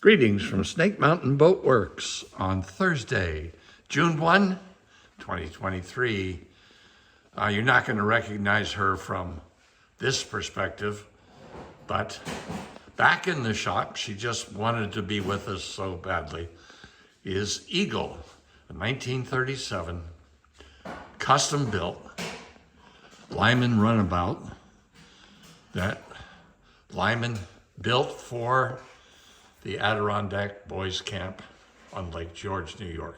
Greetings from Snake Mountain Boat Works on Thursday, June 1, 2023. You're not going to recognize her from this perspective, but back in the shop, she just wanted to be with us so badly, is Eagle, a 1937 custom built Lyman Runabout that Lyman built for the Adirondack Boys Camp on Lake George, New York.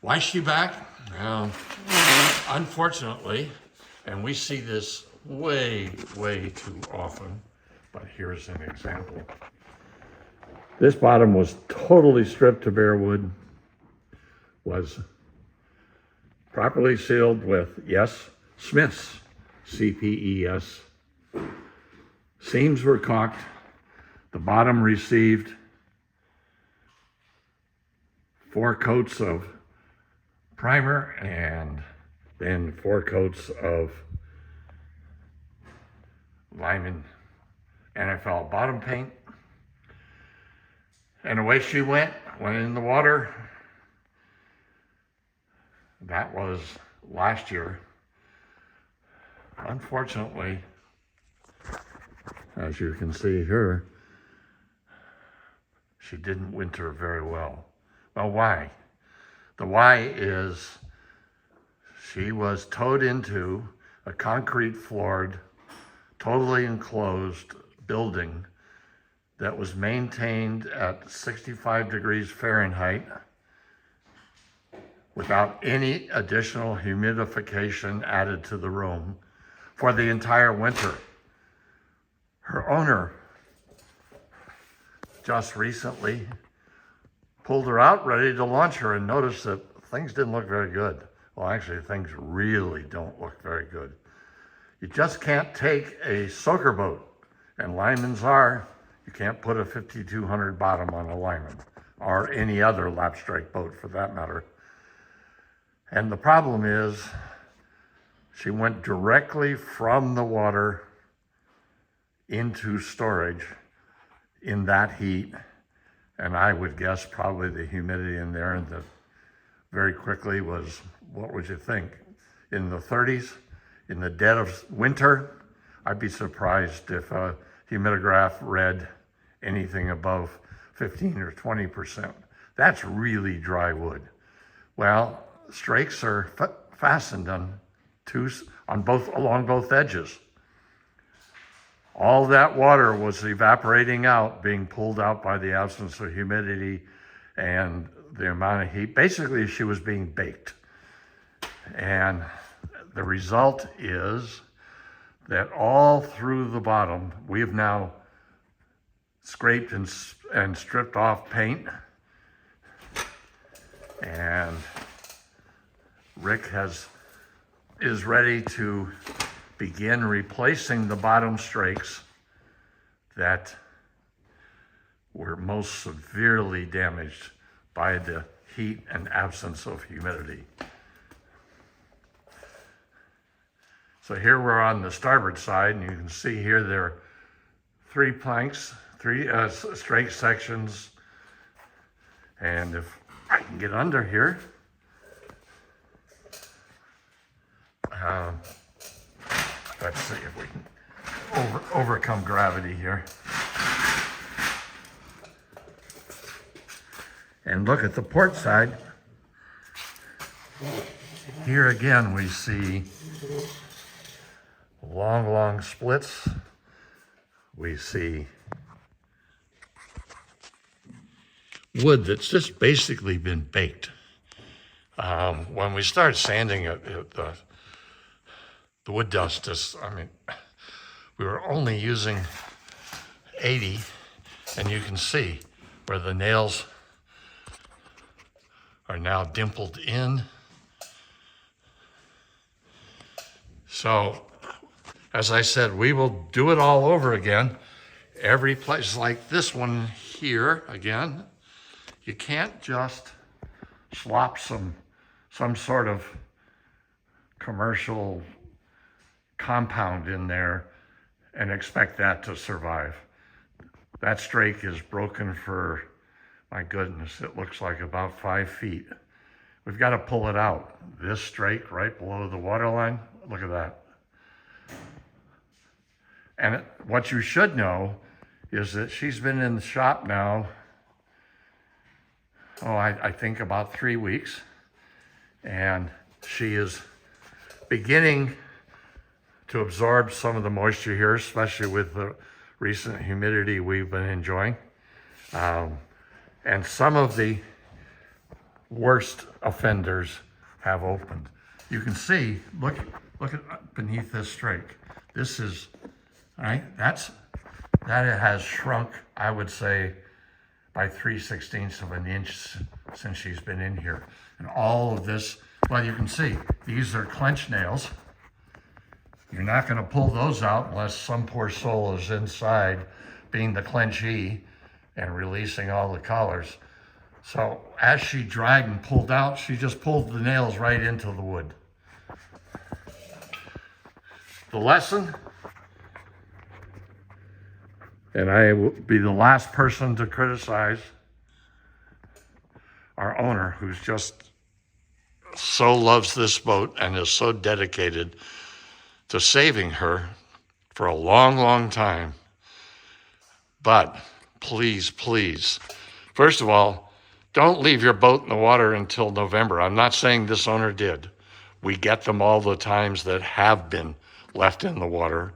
Why is she back? Well, unfortunately, and we see this way too often, but here's an example. This bottom was totally stripped to bare wood, was properly sealed with, yes, Smith's, CPES. Seams were caulked. The bottom received 4 coats of primer and then 4 coats of Lyman NFL bottom paint. And away she went in the water. That was last year. Unfortunately, as you can see here, she didn't winter very well. Well, why? The why is she was towed into a concrete floored, totally enclosed building that was maintained at 65 degrees Fahrenheit without any additional humidification added to the room for the entire winter. Her owner just recently pulled her out, ready to launch her, and noticed that things didn't look very good. Well, actually, things really don't look very good. You just can't take a soaker boat, and Lyman's are, you can't put a 5200 bottom on a Lyman, or any other lap strike boat for that matter. And the problem is, she went directly from the water into storage in that heat, and I would guess probably the humidity in there, and that very quickly was, what would you think, in the 30s, in the dead of winter? I'd be surprised if a humidograph read anything above 15 or 20%. That's really dry wood. Well, strakes are fastened along both edges. All that water was evaporating out, being pulled out by the absence of humidity and the amount of heat. Basically, she was being baked. And the result is that all through the bottom, we have now scraped and stripped off paint. And Rick is ready to begin replacing the bottom strakes that were most severely damaged by the heat and absence of humidity. So here we're on the starboard side, and you can see here there are 3 planks, 3 strake sections, and if I can get under here, let's see if we can overcome gravity here. And look at the port side. Here again we see long splits. We see wood that's just basically been baked. When we start sanding it, the wood dust we were only using 80, and you can see where the nails are now dimpled in. So, as I said, we will do it all over again. Every place like this one here, again, you can't just slop some sort of commercial compound in there and expect that to survive. That strake is broken for, my goodness, it looks like about 5 feet. We've got to pull it out. This strake right below the waterline, look at that. And what you should know is that she's been in the shop now, I think about 3 weeks. And she is beginning to absorb some of the moisture here, especially with the recent humidity we've been enjoying. And some of the worst offenders have opened. You can see, look at beneath this strake. This is, all right, that has shrunk, I would say, by 3/16 of an inch since she's been in here. And all of this, well, you can see, these are clench nails. You're not gonna pull those out unless some poor soul is inside being the clenchee and releasing all the collars. So as she dragged and pulled out, she just pulled the nails right into the wood. The lesson, and I will be the last person to criticize our owner, who's just so loves this boat and is so dedicated to saving her for a long, long time. But please, please, first of all, don't leave your boat in the water until November. I'm not saying this owner did. We get them all the times that have been left in the water.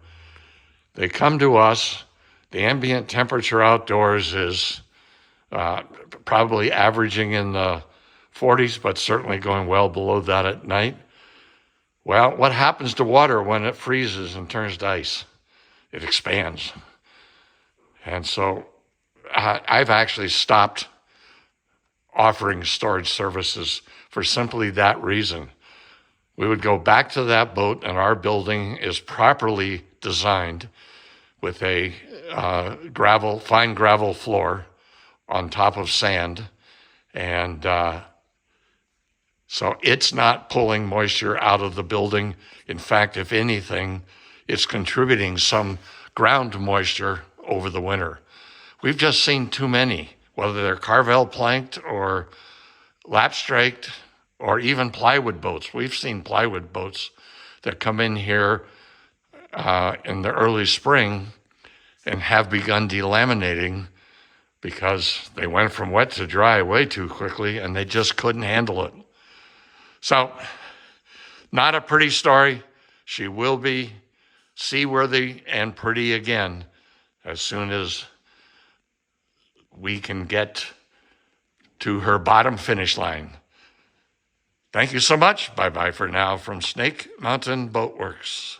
They come to us. The ambient temperature outdoors is probably averaging in the 40s, but certainly going well below that at night. Well, what happens to water when it freezes and turns to ice? It expands. And so I've actually stopped offering storage services for simply that reason. We would go back to that boat, and our building is properly designed with a fine gravel floor on top of sand. And so it's not pulling moisture out of the building. In fact, if anything, it's contributing some ground moisture over the winter. We've just seen too many, whether they're carvel planked or lap straked or even plywood boats. We've seen plywood boats that come in here in the early spring and have begun delaminating because they went from wet to dry way too quickly and they just couldn't handle it. So, not a pretty story. She will be seaworthy and pretty again as soon as we can get to her bottom finish line. Thank you so much. Bye-bye for now from Snake Mountain Boat Works.